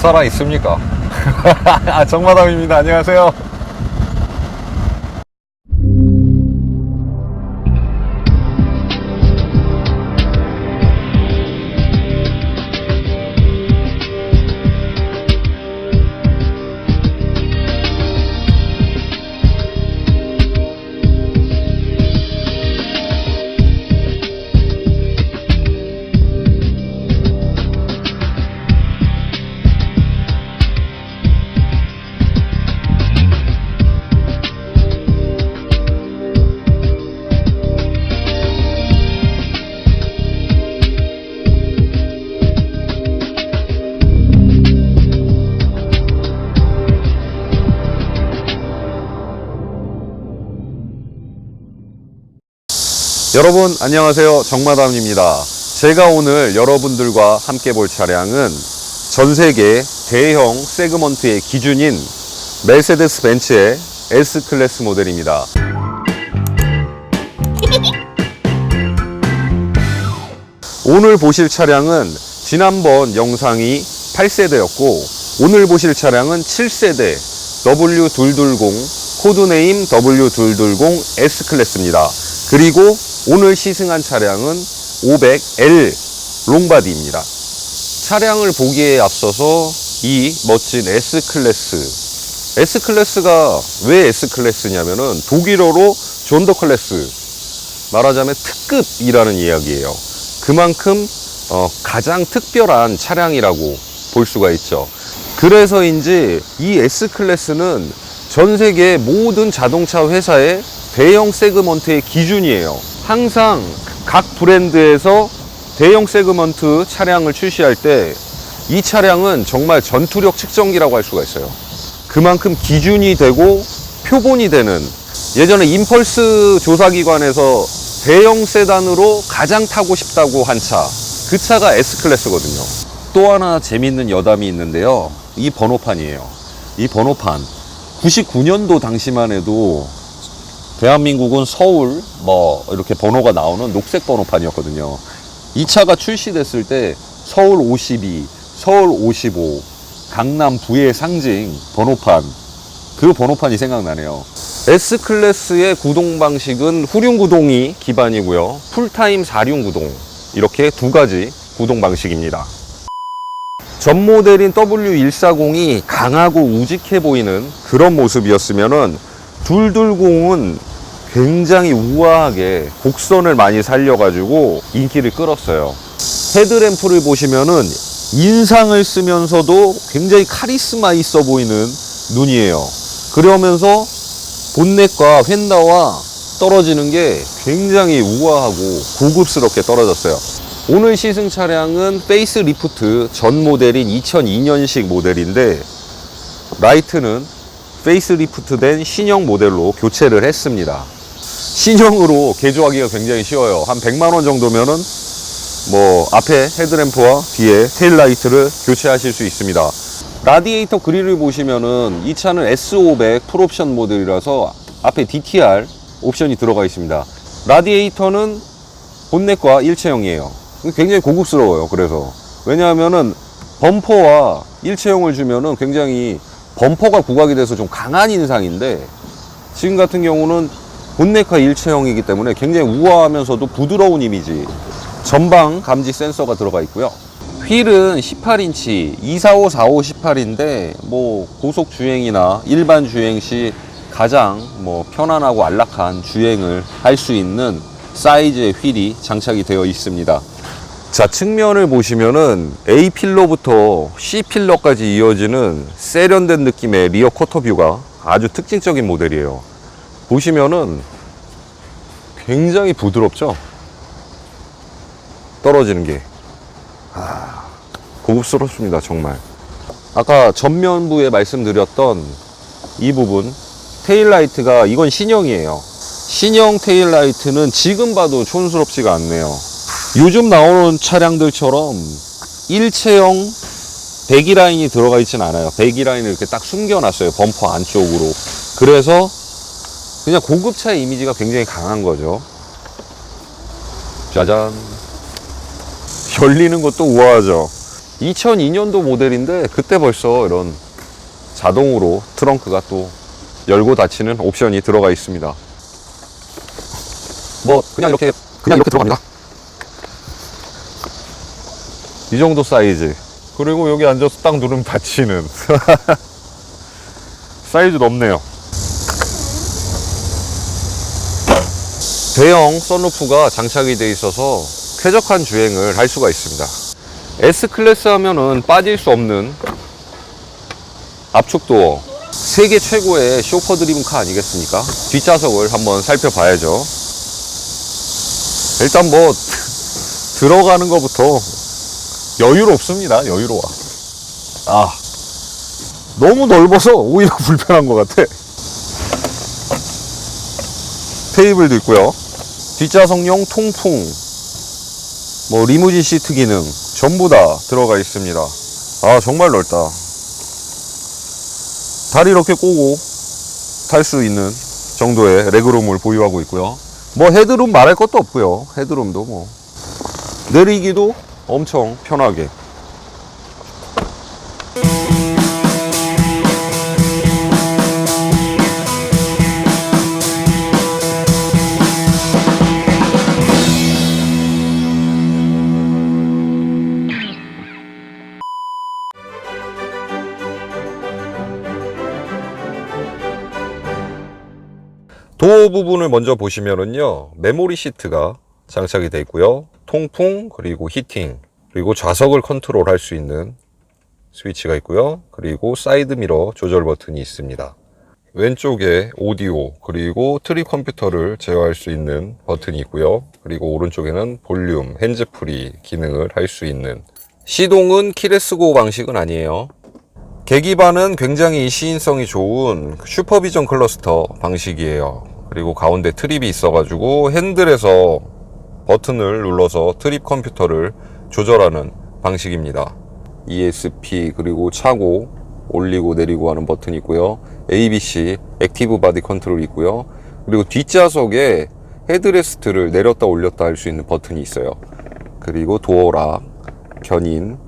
살아 있습니까? 정마담입니다. 안녕하세요. 여러분 안녕하세요. 정마담입니다. 제가 오늘 여러분들과 함께 볼 차량은 전세계 대형 세그먼트의 기준인 메르세데스 벤츠의 S클래스 모델입니다. 오늘 보실 차량은 지난번 영상이 8세대였고 오늘 보실 차량은 7세대 W220 코드네임 W220 S클래스입니다. 그리고 오늘 시승한 차량은 500L 롱바디입니다. 차량을 보기에 앞서서 이 멋진 S클래스. S클래스가 왜 S클래스냐면은 독일어로 존더 클래스. 말하자면 특급이라는 이야기예요. 그만큼 가장 특별한 차량이라고 볼 수가 있죠. 그래서인지 이 S클래스는 전 세계 모든 자동차 회사의 대형 세그먼트의 기준이에요. 항상 각 브랜드에서 대형 세그먼트 차량을 출시할 때 이 차량은 정말 전투력 측정기라고 할 수가 있어요. 그만큼 기준이 되고 표본이 되는, 예전에 임펄스 조사기관에서 대형 세단으로 가장 타고 싶다고 한 차, 그 차가 S클래스거든요. 또 하나 재밌는 여담이 있는데요. 이 번호판이에요. 이 번호판 99년도 당시만 해도 대한민국은 서울 이렇게 번호가 나오는 녹색 번호판이었거든요. 이 차가 출시됐을 때 서울 52, 서울 55, 강남 부의 상징 번호판, 그 번호판이 생각나네요. S클래스의 구동 방식은 후륜 구동이 기반이고요. 풀타임 4륜 구동, 이렇게 두 가지 구동 방식입니다. 전 모델인 W140이 강하고 우직해 보이는 그런 모습이었으면은 220은 굉장히 우아하게 곡선을 많이 살려가지고 인기를 끌었어요. 헤드램프를 보시면은 인상을 쓰면서도 굉장히 카리스마 있어 보이는 눈이에요. 그러면서 본넷과 휀다와 떨어지는 게 굉장히 우아하고 고급스럽게 떨어졌어요. 오늘 시승 차량은 페이스 리프트 전 모델인 2002년식 모델인데 라이트는 페이스 리프트 된 신형 모델로 교체를 했습니다. 신형으로 개조하기가 굉장히 쉬워요. 한 100만원 정도면은 앞에 헤드램프와 뒤에 테일라이트를 교체하실 수 있습니다. 라디에이터 그릴을 보시면은 이 차는 S500 풀옵션 모델이라서 앞에 DTR 옵션이 들어가 있습니다. 라디에이터는 본넷과 일체형이에요. 굉장히 고급스러워요. 그래서 왜냐하면은 범퍼와 일체형을 주면은 굉장히 범퍼가 부각이 돼서 좀 강한 인상인데 지금 같은 경우는 본넷과 일체형이기 때문에 굉장히 우아하면서도 부드러운 이미지. 전방 감지 센서가 들어가 있고요. 휠은 18인치 245, 45, 18인데 고속 주행이나 일반 주행 시 가장 편안하고 안락한 주행을 할 수 있는 사이즈의 휠이 장착이 되어 있습니다. 자, 측면을 보시면은 A 필러부터 C 필러까지 이어지는 세련된 느낌의 리어 쿼터 뷰가 아주 특징적인 모델이에요. 보시면은 굉장히 부드럽죠? 떨어지는 게 고급스럽습니다. 정말. 아까 전면부에 말씀드렸던 이 부분 테일라이트가, 이건 신형이에요. 신형 테일라이트는 지금 봐도 촌스럽지가 않네요. 요즘 나오는 차량들처럼 일체형 배기 라인이 들어가 있진 않아요. 배기 라인을 이렇게 딱 숨겨놨어요. 범퍼 안쪽으로. 그래서 그냥 고급차의 이미지가 굉장히 강한 거죠. 짜잔. 열리는 것도 우아하죠. 2002년도 모델인데 그때 벌써 이런 자동으로 트렁크가 또 열고 닫히는 옵션이 들어가 있습니다. 뭐 그냥 이렇게 들어갑니다. 이 정도 사이즈. 그리고 여기 앉아서 딱 누르면 닫히는 사이즈 넓네요. 대형 썬루프가 장착이 되어 있어서 쾌적한 주행을 할 수가 있습니다. S클래스 하면은 빠질 수 없는 압축 도어, 세계 최고의 쇼퍼 드리븐 카 아니겠습니까? 뒷좌석을 한번 살펴봐야죠. 일단 뭐 들어가는 것부터 여유롭습니다. 여유로워. 아, 너무 넓어서 오히려 불편한 것 같아. 테이블도 있고요. 뒷좌석용 통풍, 뭐 리무진 시트 기능 전부 다 들어가 있습니다. 아, 정말 넓다. 다리 이렇게 꼬고 탈 수 있는 정도의 레그룸을 보유하고 있고요. 뭐 헤드룸 말할 것도 없고요. 헤드룸도 뭐 내리기도 엄청 편하게. 도어 부분을 먼저 보시면은요, 메모리 시트가 장착이 되어 있고요. 통풍, 그리고 히팅, 그리고 좌석을 컨트롤 할 수 있는 스위치가 있고요. 그리고 사이드 미러 조절 버튼이 있습니다. 왼쪽에 오디오, 그리고 트립 컴퓨터를 제어할 수 있는 버튼이 있고요. 그리고 오른쪽에는 볼륨, 핸즈프리 기능을 할 수 있는. 시동은 키레스고 방식은 아니에요. 계기판은 굉장히 시인성이 좋은 슈퍼비전 클러스터 방식이에요. 그리고 가운데 트립이 있어가지고 핸들에서 버튼을 눌러서 트립 컴퓨터를 조절하는 방식입니다. ESP, 그리고 차고 올리고 내리고 하는 버튼이 있고요. ABC 액티브 바디 컨트롤이 있고요. 그리고 뒷좌석에 헤드레스트를 내렸다 올렸다 할 수 있는 버튼이 있어요. 그리고 도어락, 견인,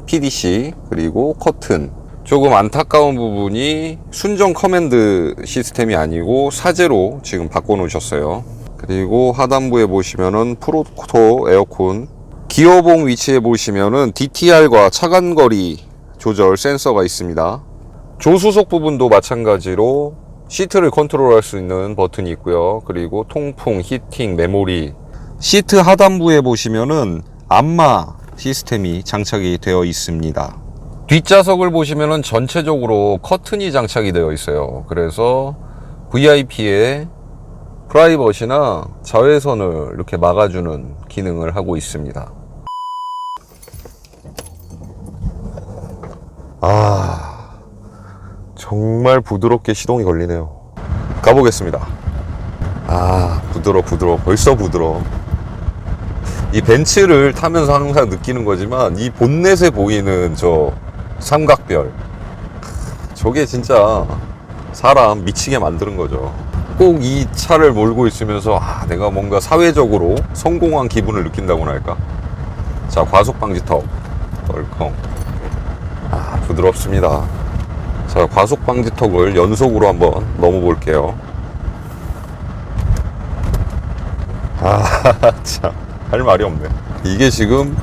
PDC, 그리고 커튼. 조금 안타까운 부분이 순정 커맨드 시스템이 아니고 사제로 지금 바꿔 놓으셨어요. 그리고 하단부에 보시면은 프로토 에어컨, 기어봉 위치에 보시면은 DTR과 차간거리 조절 센서가 있습니다. 조수석 부분도 마찬가지로 시트를 컨트롤할 수 있는 버튼이 있고요. 그리고 통풍, 히팅, 메모리. 시트 하단부에 보시면은 안마 시스템이 장착이 되어 있습니다. 뒷좌석을 보시면은 전체적으로 커튼이 장착이 되어 있어요. 그래서 VIP의 프라이버시나 자외선을 이렇게 막아주는 기능을 하고 있습니다. 아, 정말 부드럽게 시동이 걸리네요. 가보겠습니다. 아, 부드러워. 벌써 부드러워. 이 벤츠를 타면서 항상 느끼는 거지만 이 본넷에 보이는 저 삼각별, 저게 진짜 사람 미치게 만드는 거죠. 꼭 이 차를 몰고 있으면서 내가 뭔가 사회적으로 성공한 기분을 느낀다고나 할까. 자, 과속 방지턱 덜컹. 부드럽습니다. 자, 과속 방지턱을 연속으로 한번 넘어 볼게요. 참, 할 말이 없네. 이게 지금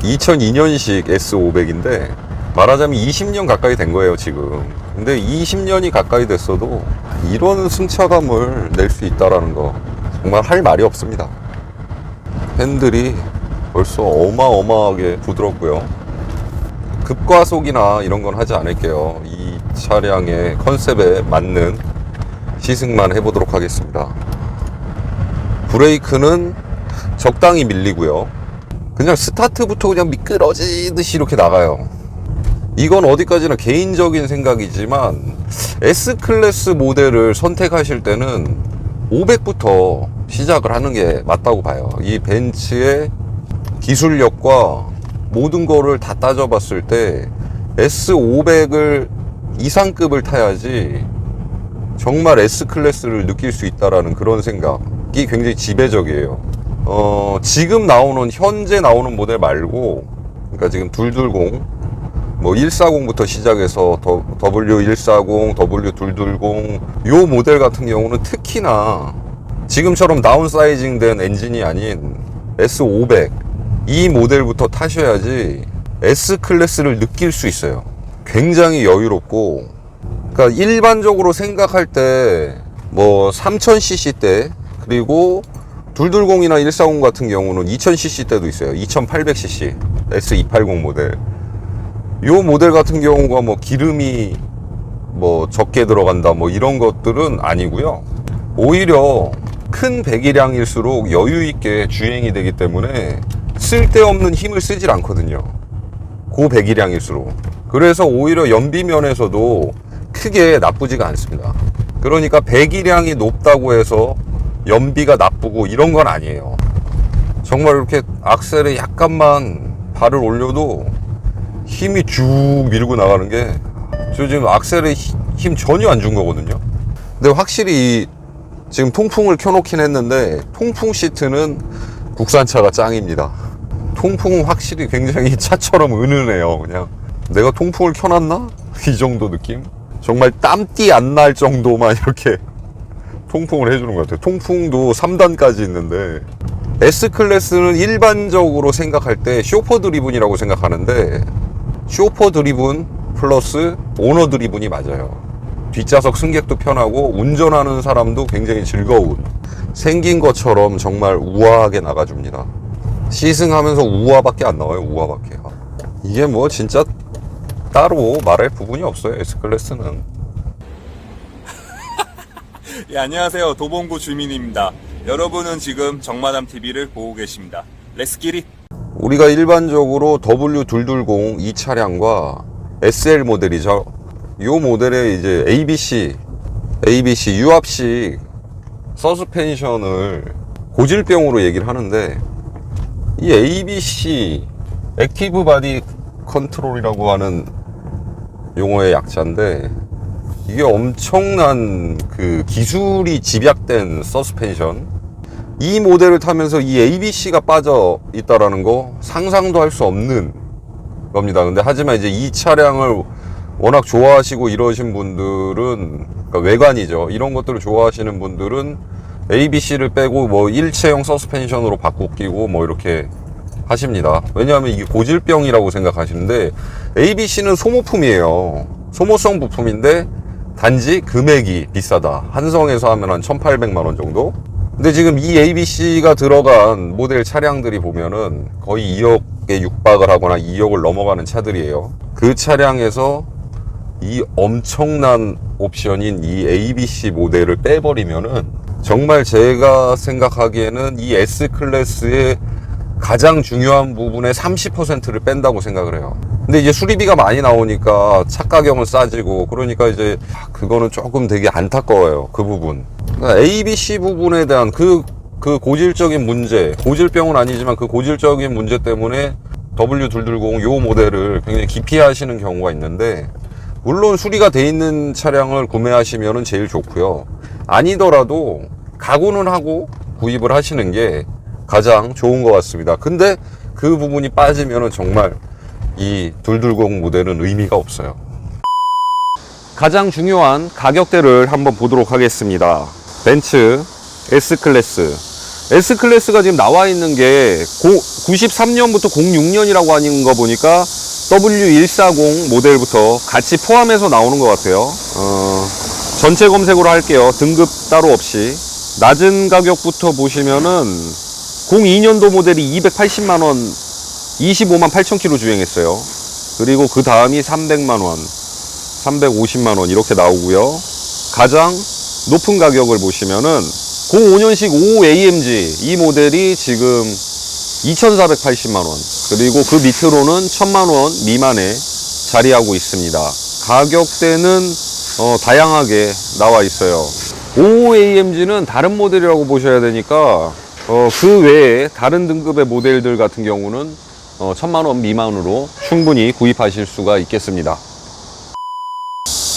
2002년식 S500인데 말하자면 20년 가까이 된 거예요 지금. 근데 20년이 가까이 됐어도 이런 승차감을 낼 수 있다라는 거 정말 할 말이 없습니다. 핸들이 벌써 어마어마하게 부드럽고요. 급과속이나 이런 건 하지 않을게요. 이 차량의 컨셉에 맞는 시승만 해보도록 하겠습니다. 브레이크는 적당히 밀리고요. 그냥 스타트부터 그냥 미끄러지듯이 이렇게 나가요. 이건 어디까지나 개인적인 생각이지만 S클래스 모델을 선택하실 때는 500부터 시작을 하는 게 맞다고 봐요. 이 벤츠의 기술력과 모든 거를 다 따져봤을 때 S500을 이상급을 타야지 정말 S클래스를 느낄 수 있다라는 그런 생각이 굉장히 지배적이에요. 지금 나오는 현재 나오는 모델 말고 그러니까 지금 220, 뭐 140부터 시작해서 W140, W220 요 모델 같은 경우는 특히나 지금처럼 다운사이징 된 엔진이 아닌 S500 이 모델부터 타셔야지 S클래스를 느낄 수 있어요. 굉장히 여유롭고, 그러니까 일반적으로 생각할 때 뭐 3000cc 대, 그리고 220이나 140 같은 경우는 2000cc 대도 있어요. 2800cc S280 모델. 요 모델 같은 경우가 뭐 기름이 뭐 적게 들어간다 뭐 이런 것들은 아니고요. 오히려 큰 배기량일수록 여유 있게 주행이 되기 때문에 쓸데없는 힘을 쓰질 않거든요. 고 배기량일수록. 그래서 오히려 연비 면에서도 크게 나쁘지가 않습니다. 그러니까 배기량이 높다고 해서 연비가 나쁘고 이런 건 아니에요. 정말 이렇게 악셀에 약간만 발을 올려도 힘이 쭉 밀고 나가는 게, 저 지금 악셀에 힘 전혀 안 준 거거든요. 근데 확실히 지금 통풍을 켜놓긴 했는데 통풍 시트는 국산차가 짱입니다. 통풍은 확실히 굉장히 차처럼 은은해요. 그냥 내가 통풍을 켜놨나? 이 정도 느낌? 정말 땀띠 안 날 정도만 이렇게 통풍을 해주는 것 같아요. 통풍도 3단까지 있는데, S클래스는 일반적으로 생각할 때 쇼퍼 드리븐이라고 생각하는데, 쇼퍼 드리븐 플러스 오너 드리븐이 맞아요. 뒷좌석 승객도 편하고 운전하는 사람도 굉장히 즐거운, 생긴 것처럼 정말 우아하게 나가줍니다. 시승하면서 우아밖에 안 나와요. 우아밖에. 이게 뭐 진짜 따로 말할 부분이 없어요. S클래스는. 예, 안녕하세요. 도봉구 주민입니다. 여러분은 지금 정마담TV를 보고 계십니다. 렛츠 기릿! 우리가 일반적으로 W220 이 차량과 SL 모델이죠. 이 모델의 이제 ABC 유압식 서스펜션을 고질병으로 얘기를 하는데, 이 ABC 액티브 바디 컨트롤이라고 하는 용어의 약자인데, 이게 엄청난 그 기술이 집약된 서스펜션, 이 모델을 타면서 이 ABC가 빠져 있다라는 거 상상도 할 수 없는 겁니다. 근데 하지만 이제 이 차량을 워낙 좋아하시고 이러신 분들은, 그러니까 외관이죠, 이런 것들을 좋아하시는 분들은 ABC를 빼고 뭐 일체형 서스펜션으로 바꿔 끼고 뭐 이렇게 하십니다. 왜냐하면 이게 고질병이라고 생각하시는데, ABC는 소모품이에요. 소모성 부품인데 단지 금액이 비싸다. 한성에서 하면 한 1,800만 원 정도. 근데 지금 이 ABC가 들어간 모델 차량들이 보면은 거의 2억에 육박을 하거나 2억을 넘어가는 차들이에요. 그 차량에서 이 엄청난 옵션인 이 ABC 모델을 빼버리면은, 정말 제가 생각하기에는 이 S클래스의 가장 중요한 부분의 30%를 뺀다고 생각을 해요. 근데 이제 수리비가 많이 나오니까 차 가격은 싸지고, 그러니까 이제 그거는 조금 되게 안타까워요. 그 부분. 그러니까 ABC 부분에 대한 그 고질적인 문제, 고질병은 아니지만 그 고질적인 문제 때문에 W220 요 모델을 굉장히 기피하시는 경우가 있는데, 물론 수리가 돼 있는 차량을 구매하시면 제일 좋고요. 아니더라도 가구는 하고 구입을 하시는 게 가장 좋은 것 같습니다. 근데 그 부분이 빠지면 정말 이 220 모델은 의미가 없어요. 가장 중요한 가격대를 한번 보도록 하겠습니다. 벤츠 S클래스가 지금 나와 있는 게 93년부터 06년이라고 하는 거 보니까 W140 모델부터 같이 포함해서 나오는 것 같아요. 전체 검색으로 할게요. 등급 따로 없이. 낮은 가격부터 보시면은 02년도 모델이 280만원, 25만 8천 킬로 주행했어요. 그리고 그 다음이 300만원, 350만원 이렇게 나오고요. 가장 높은 가격을 보시면은 05년식 5AMG 이 모델이 지금 2,480만원, 그리고 그 밑으로는 1,000만원 미만에 자리하고 있습니다. 가격대는 다양하게 나와 있어요. 55AMG는 다른 모델이라고 보셔야 되니까 그 외에 다른 등급의 모델들 같은 경우는 1,000만원 미만으로 충분히 구입하실 수가 있겠습니다.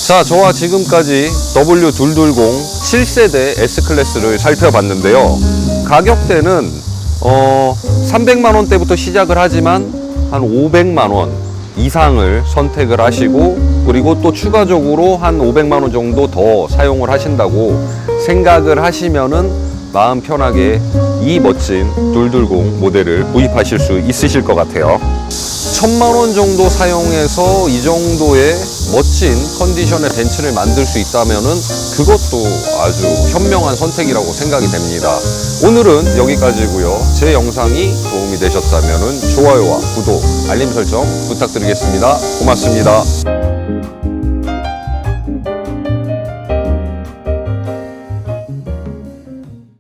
자, 저와 지금까지 W220 7세대 S클래스를 살펴봤는데요. 가격대는 300만원대부터 시작을 하지만 한 500만 원 이상을 선택을 하시고, 그리고 또 추가적으로 한 500만 원 정도 더 사용을 하신다고 생각을 하시면은 마음 편하게 이 멋진 둘둘공 모델을 구입하실 수 있으실 것 같아요. 1000만 원 정도 사용해서 이 정도의 멋진 컨디션의 벤츠를 만들 수 있다면은 그것도 아주 현명한 선택이라고 생각이 됩니다. 오늘은 여기까지고요. 제 영상이 도움이 되셨다면은 좋아요와 구독, 알림 설정 부탁드리겠습니다. 고맙습니다.